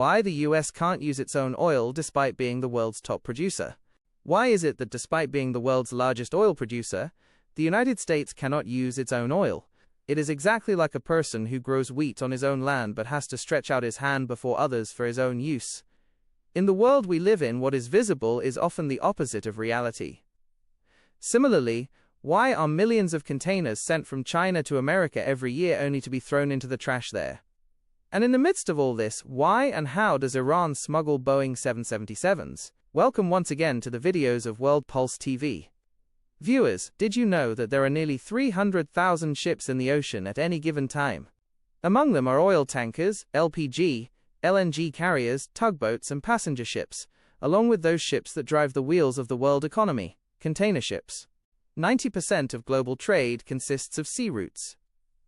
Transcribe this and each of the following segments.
Why the US can't use its own oil despite being the world's top producer? Why is it that despite being the world's largest oil producer, the United States cannot use its own oil? It is exactly like a person who grows wheat on his own land but has to stretch out his hand before others for his own use. In the world we live in, what is visible is often the opposite of reality. Similarly, why are millions of containers sent from China to America every year only to be thrown into the trash there? And in the midst of all this, why and how does Iran smuggle Boeing 777s? Welcome once again to the videos of World Pulse TV. Viewers, did you know that there are nearly 300,000 ships in the ocean at any given time? Among them are oil tankers, LPG, LNG carriers, tugboats and passenger ships, along with those ships that drive the wheels of the world economy, container ships. 90% of global trade consists of sea routes.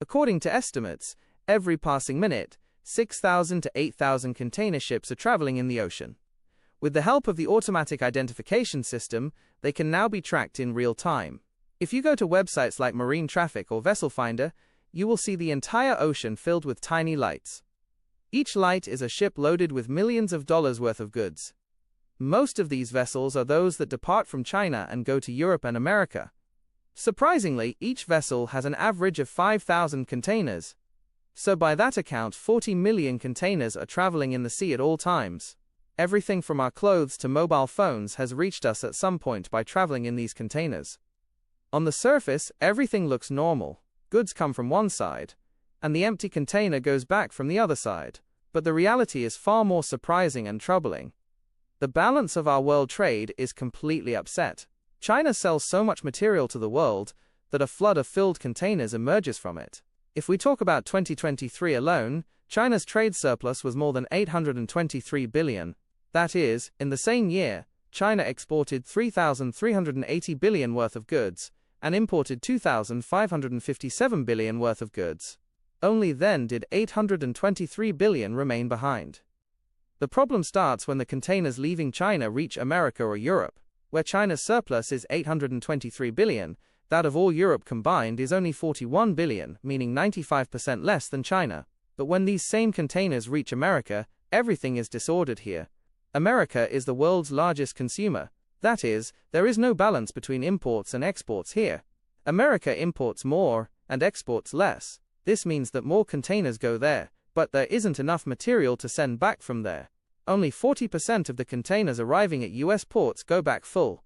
According to estimates, every passing minute, 6,000 to 8,000 container ships are traveling in the ocean. With the help of the automatic identification system, they can now be tracked in real time. If you go to websites like Marine Traffic or Vessel Finder, you will see the entire ocean filled with tiny lights. Each light is a ship loaded with millions of dollars worth of goods. Most of these vessels are those that depart from China and go to Europe and America. Surprisingly, each vessel has an average of 5,000 containers. So by that account, 40 million containers are traveling in the sea at all times. Everything from our clothes to mobile phones has reached us at some point by traveling in these containers. On the surface, everything looks normal. Goods come from one side, and the empty container goes back from the other side. But the reality is far more surprising and troubling. The balance of our world trade is completely upset. China sells so much material to the world that a flood of filled containers emerges from it. If we talk about 2023 alone, China's trade surplus was more than $823 billion. That is, in the same year, China exported $3,380 billion worth of goods and imported $2,557 billion worth of goods. Only then did $823 billion remain behind. The problem starts when the containers leaving China reach America or Europe, where China's surplus is $823 billion. That of all Europe combined is only $41 billion, meaning 95% less than China. But when these same containers reach America, everything is disordered here. America is the world's largest consumer. That is, there is no balance between imports and exports here. America imports more and exports less. This means that more containers go there, but there isn't enough material to send back from there. Only 40% of the containers arriving at US ports go back full.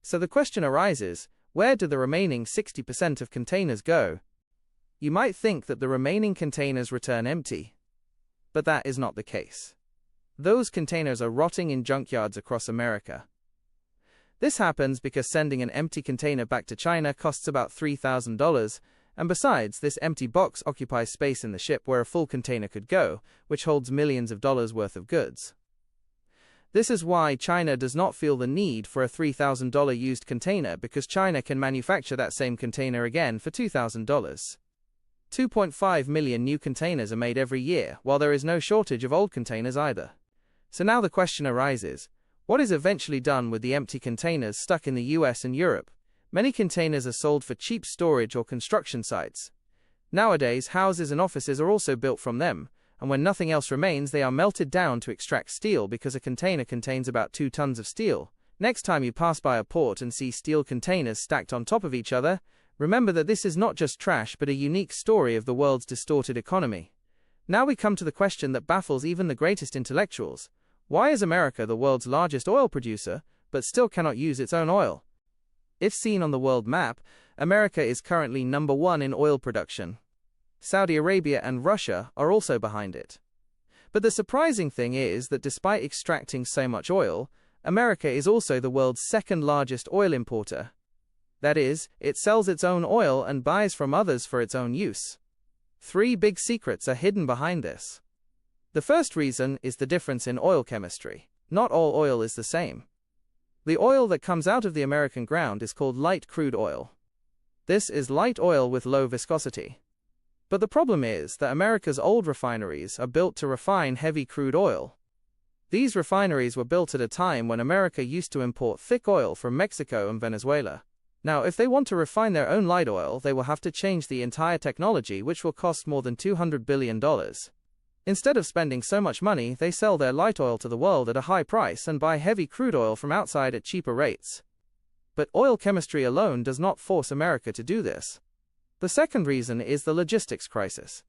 So the question arises, where do the remaining 60% of containers go? You might think that the remaining containers return empty. But that is not the case. Those containers are rotting in junkyards across America. This happens because sending an empty container back to China costs about $3,000, and besides, this empty box occupies space in the ship where a full container could go, which holds millions of dollars worth of goods. This is why China does not feel the need for a $3,000 used container, because China can manufacture that same container again for $2,000. 2.5 million new containers are made every year, while there is no shortage of old containers either. So now the question arises, what is eventually done with the empty containers stuck in the US and Europe? Many containers are sold for cheap storage or construction sites. Nowadays, houses and offices are also built from them, and when nothing else remains, they are melted down to extract steel, because a container contains about 2 tons of steel. Next time you pass by a port and see steel containers stacked on top of each other, remember that this is not just trash but a unique story of the world's distorted economy. Now we come to the question that baffles even the greatest intellectuals. Why is America the world's largest oil producer, but still cannot use its own oil? If seen on the world map, America is currently number 1 in oil production. Saudi Arabia and Russia are also behind it. But the surprising thing is that despite extracting so much oil, America is also the world's second largest oil importer. That is, it sells its own oil and buys from others for its own use. 3 big secrets are hidden behind this. The first reason is the difference in oil chemistry. Not all oil is the same. The oil that comes out of the American ground is called light crude oil. This is light oil with low viscosity. But the problem is that America's old refineries are built to refine heavy crude oil. These refineries were built at a time when America used to import thick oil from Mexico and Venezuela. Now, if they want to refine their own light oil, they will have to change the entire technology, which will cost more than $200 billion. Instead of spending so much money, they sell their light oil to the world at a high price and buy heavy crude oil from outside at cheaper rates. But oil chemistry alone does not force America to do this. The second reason is the logistics crisis.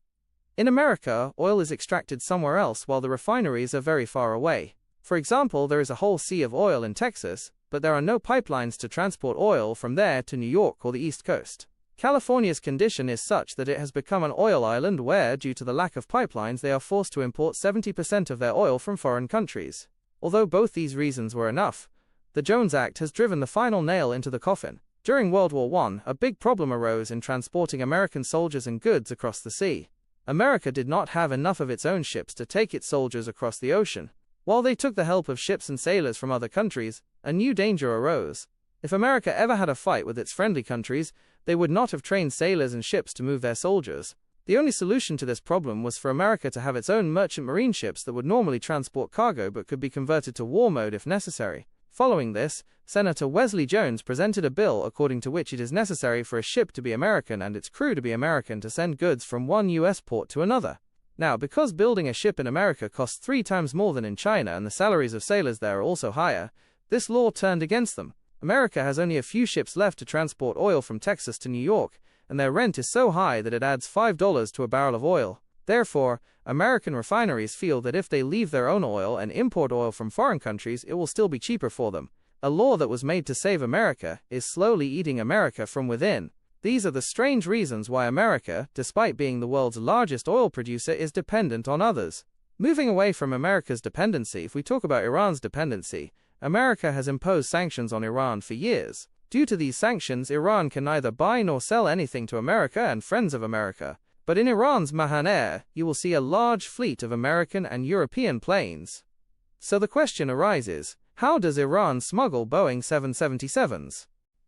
In America, oil is extracted somewhere else while the refineries are very far away. For example, there is a whole sea of oil in Texas, but there are no pipelines to transport oil from there to New York or the East Coast. California's condition is such that it has become an oil island where, due to the lack of pipelines, they are forced to import 70% of their oil from foreign countries. Although both these reasons were enough, the Jones Act has driven the final nail into the coffin. During World War I, a big problem arose in transporting American soldiers and goods across the sea. America did not have enough of its own ships to take its soldiers across the ocean. While they took the help of ships and sailors from other countries, a new danger arose. If America ever had a fight with its friendly countries, they would not have trained sailors and ships to move their soldiers. The only solution to this problem was for America to have its own merchant marine ships that would normally transport cargo but could be converted to war mode if necessary. Following this, Senator Wesley Jones presented a bill according to which it is necessary for a ship to be American and its crew to be American to send goods from one U.S. port to another. Now, because building a ship in America costs 3 times more than in China and the salaries of sailors there are also higher, this law turned against them. America has only a few ships left to transport oil from Texas to New York, and their rent is so high that it adds $5 to a barrel of oil. Therefore, American refineries feel that if they leave their own oil and import oil from foreign countries, it will still be cheaper for them. A law that was made to save America is slowly eating America from within. These are the strange reasons why America, despite being the world's largest oil producer, is dependent on others. Moving away from America's dependency, if we talk about Iran's dependency, America has imposed sanctions on Iran for years. Due to these sanctions, Iran can neither buy nor sell anything to America and friends of America. But in Iran's Mahan Air, you will see a large fleet of American and European planes. So the question arises, how does Iran smuggle Boeing 777s?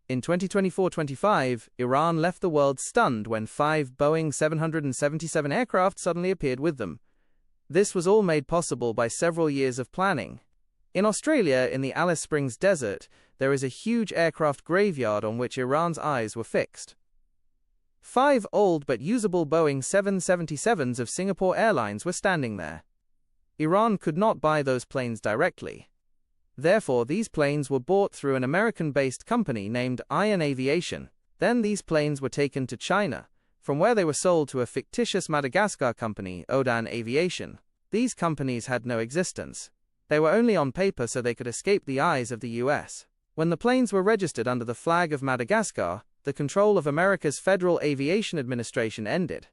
In 2024-25, Iran left the world stunned when 5 Boeing 777 aircraft suddenly appeared with them. This was all made possible by several years of planning. In Australia, in the Alice Springs Desert, there is a huge aircraft graveyard on which Iran's eyes were fixed. 5 old but usable Boeing 777s of Singapore Airlines were standing there. Iran could not buy those planes directly. Therefore, these planes were bought through an American-based company named Mahan Aviation. Then these planes were taken to China, from where they were sold to a fictitious Madagascar company, Odan Aviation. These companies had no existence. They were only on paper so they could escape the eyes of the US. When the planes were registered under the flag of Madagascar, the control of America's Federal Aviation Administration ended.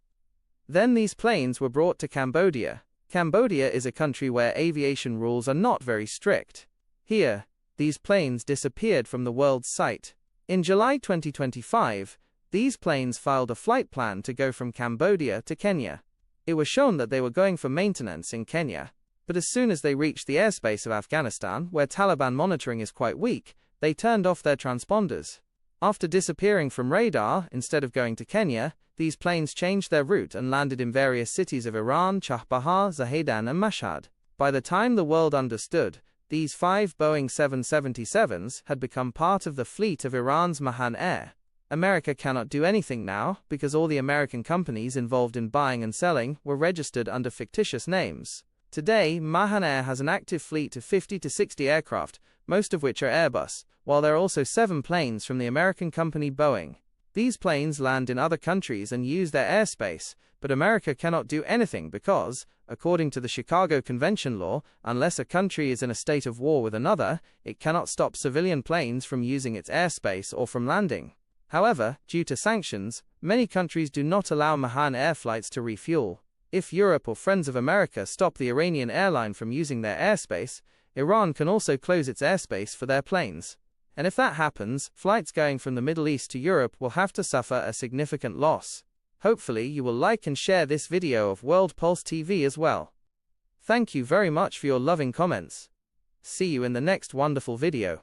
Then these planes were brought to Cambodia. Cambodia is a country where aviation rules are not very strict. Here, these planes disappeared from the world's sight. In July 2025, these planes filed a flight plan to go from Cambodia to Kenya. It was shown that they were going for maintenance in Kenya, but as soon as they reached the airspace of Afghanistan, where Taliban monitoring is quite weak, they turned off their transponders. After disappearing from radar, instead of going to Kenya, these planes changed their route and landed in various cities of Iran, Chahbahar, Zahedan and Mashhad. By the time the world understood, these 5 Boeing 777s had become part of the fleet of Iran's Mahan Air. America cannot do anything now, because all the American companies involved in buying and selling were registered under fictitious names. Today, Mahan Air has an active fleet of 50 to 60 aircraft, most of which are Airbus, while there are also 7 planes from the American company Boeing. These planes land in other countries and use their airspace, but America cannot do anything because, according to the Chicago Convention law, unless a country is in a state of war with another, it cannot stop civilian planes from using its airspace or from landing. However, due to sanctions, many countries do not allow Mahan Air flights to refuel. If Europe or friends of America stop the Iranian airline from using their airspace, Iran can also close its airspace for their planes. And if that happens, flights going from the Middle East to Europe will have to suffer a significant loss. Hopefully you will like and share this video of World Pulse TV as well. Thank you very much for your loving comments. See you in the next wonderful video.